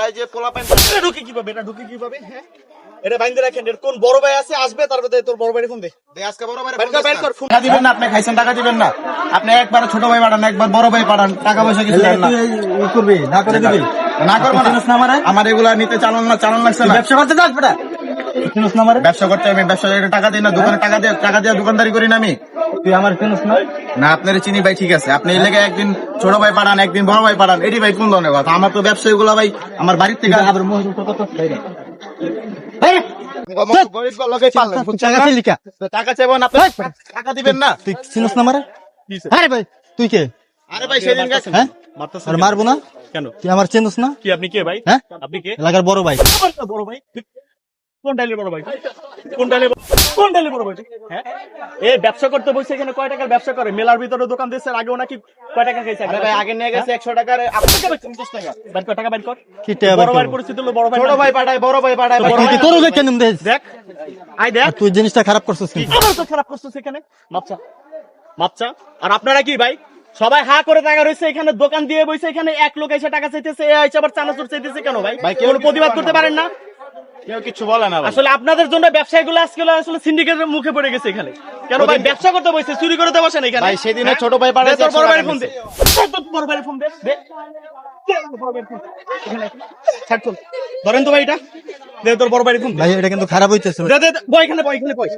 এরাই যে পোলাপাইন ঢুকে কিভাবে, এটা ঢুকে কিভাবে? হ্যাঁ, এটা বাইন্দে রাখেন। এর কোন বড় ভাই আছে, আসবে তারপরে তোর বড় ভাইয়ের ফোন দে। আজকে বড় ভাই বের কর ফোন। টাকা দিবেন না, আপনি খাইছেন, টাকা দিবেন না। আপনি একবার ছোট ভাই পাঠান, একবার বড় ভাই পাঠান, টাকা পয়সা কিছু দেন না। তুই করবি না করে দিবি না করবো না। আমার এগুলা নিতে চালান লাগছে না। ব্যবসা করতে যাস বেটা, চিনিস না আমারে? ব্যবসা করতে আমি ব্যবসা টাকা দিই না, দোকানে টাকা দিয়ে দোকানদারি করি না আমি। তুই আমার চিনিস না? না, আপনার চিনি ভাই, ঠিক আছে। আপনি এই লেগে একদিন ছোট ভাই পাঠান, একদিন বড় ভাই পাঠান, এটি ভাই কোন ধরনের কথা? আমার তো ব্যবসা এগুলা ভাই আমার বাড়ির থেকে আবার মহিলা কত বাইরে টাকা চাইবেন, আপনি টাকা দিবেন না। তুই চিনিস না আমারে? আরে ভাই তুই কে? আরে ভাই সেদিন গেছেন, হ্যাঁ আর মারবো না কেন? তুই আমার চিনিস না? কি আপনি কে ভাই? হ্যাঁ আপনি কে? এলাকার বড় ভাই। আমার বড় ভাই? কোন ডাইলের বড় ভাই? কোন ডাইলের বড় ভাই? হ্যাঁ, এ ব্যবসা করতে বসে এখানে কয় টাকার ব্যবসা করে? মেলার ভিতরে দোকান দিয়েছে, আগেও নাকি কয় টাকা খাইছে? আরে ভাই আগে নিয়ে গেছে 100 টাকার, আপনি কে 50 টাকা বের কর, টাকা বের কর। কি টাকা বড় ভাইয়ের পরিস্থিতি হলো বড় ভাই, ছোট ভাই পাঠায়, বড় ভাই পাঠায়। তুই তোর কেন দেখ দেখ, আই দেখ, তুই জিনিসটা খারাপ করছিস কি আবার তো খারাপ করছিস এখানে? মাপচা। আর আপনারা কি ভাই সবাই হা করে টাকা রয়েছে এখানে, দোকান দিয়ে বইছে এখানে, এক লোক এসে টাকা চাইতেছে, এ আইছে আবার চানাচুর চাইতেছে কেন ভাই? ভাই, কেউ প্রতিবাদ করতে পারেন না? কেউ কিছু বলে না ভাই। আসলে আপনাদের জন্য ব্যবসায়ীগুলো আজকে আসলে সিন্ডিকেটের মুখে পড়ে গেছে এখানে। কেন ভাই ব্যবসা করতে বসে চুরি করতে বসেন এখানে? ভাই সেদিনে ছোট ভাই পাঠায়, তোর বড় ভাইয়ের ফোন দে, তোর বড় ভাইয়ের ফোন দে, দে। বড় ভাইয়ের ফোন দে। এখানে ছাড় ফোন। ধরেন তো ভাই এটা, দে তোর বড় ভাইয়ের ফোন দে। ভাই এটা কিন্তু খারাপ হইতেছে। দে দে বয়, এখানে বয়, এখানে বয়।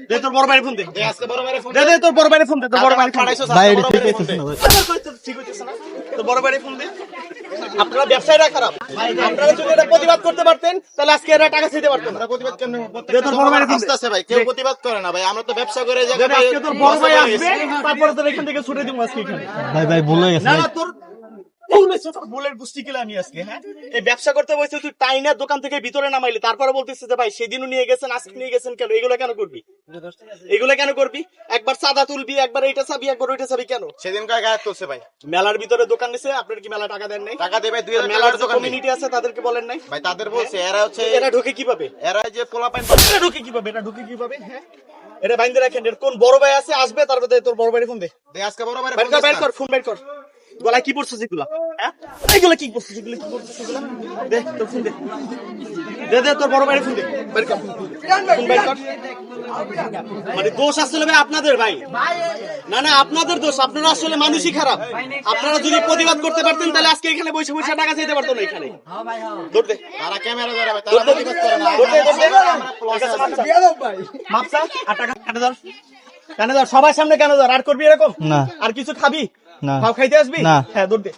দে তোর বড় ভাইয়ের ফোন দে। আজকে বড় ভাইয়ের ফোন দে দে তোর বড় ভাইয়ের ফোন দে, তোর বড় ভাইয়ের ফোন দে। ভাই এটা ঠিক হইতেছে না ভাই। ঠিক হইতেছে না, তোর বড় ভাইয়ের ফোন দে। আপনারা ব্যবসায়ীরা খারাপ। আপনারা যদি এটা প্রতিবাদ করতে পারতেন তাহলে আজকে এরা টাকা চাইতে পারতেন না। প্রতিবাদ কেন? দে তোর বড় ভাইয়ের ফোন দে। আছে ভাই, কেউ প্রতিবাদ করে না ভাই। আমরা তো ব্যবসা করে এই দে, জায়গায় আজকে তোর বড় ভাই আসবে, তারপরে তোর এখান থেকে ছুটে দিব আজকে এখানে। ভাই ভাই ভুল হয়ে গেছে না ভাই। না, তোর বুলেট বুঝতে গেলে আমি আজকে, হ্যাঁ, এই ব্যবসা করতে বসে তুই টাইনা দোকান থেকে ভিতরে নামাইলি, তারপরে বলতেছিস যে ভাই সেদিনও নিয়ে গেছেন, আজকে নিয়ে গেছেন কেন? এগুলো কেন করবি? এগুলো কেন করবি? একবার চাঁদা তুলবি, একবার এইটা চাবি, একবার ওইটা চাবি কেন? সেদিন কয় গায়ে তুলছে ভাই। মেলার ভিতরে দোকান নিছে, আপনার কি মেলা টাকা দেন নাই? টাকা দেবে 2000 মেলার টাকার যে দোকান নেই। কমিউনিটি আছে তাদেরকে বলেন নাই? ভাই তাদের বলছে এরা হচ্ছে, এরা ঢুকে কিভাবে? এরা যে পোলাপাইন এটা ঢুকে কিভাবে, এটা ঢুকে কিভাবে? হ্যাঁ, এটা বাইন্দে রাখেন। এর কোন বড় ভাই আছে, আসবে তারপরে তোর বড় ভাইয়ের ফোন দে। আজকে বড় ভাইয়ের বের ফোন কর, বের কর, ফোন বের কর। গলায় কি পড়ছিস এগুলা? হ্যাঁ, এগুলা কি পড়ছিস? এগুলা কি পড়ছিস এগুলা? দে তোর ফোন দে, দে দে তোর বড় ভাইয়ের ফোন দে। বের কর, ফোন বের কর। মানে দোষ আসলে ভাই আপনাদের ভাই, না না আপনাদের দোষ। আপনারা আসলে মানুষই খারাপ। আপনারা যদি প্রতিবাদ করতে পারতেন তাহলে আজকে এখানে বসে বসে টাকা চাইতে পারতো না এখানে। দৌড় দে, তারা ক্যামেরা ধরে ভাই, তারা প্রতিবাদ করে না। দৌড় দে, দৌড় দে। মাপসা, আর টাকা কানে ধর, কানে ধর, সবার সামনে কেন ধর? আর করবি এরকম? না। আর কিছু খাবি? না। খাও, খাইতে আসবি? না। হ্যাঁ, দৌড় দে।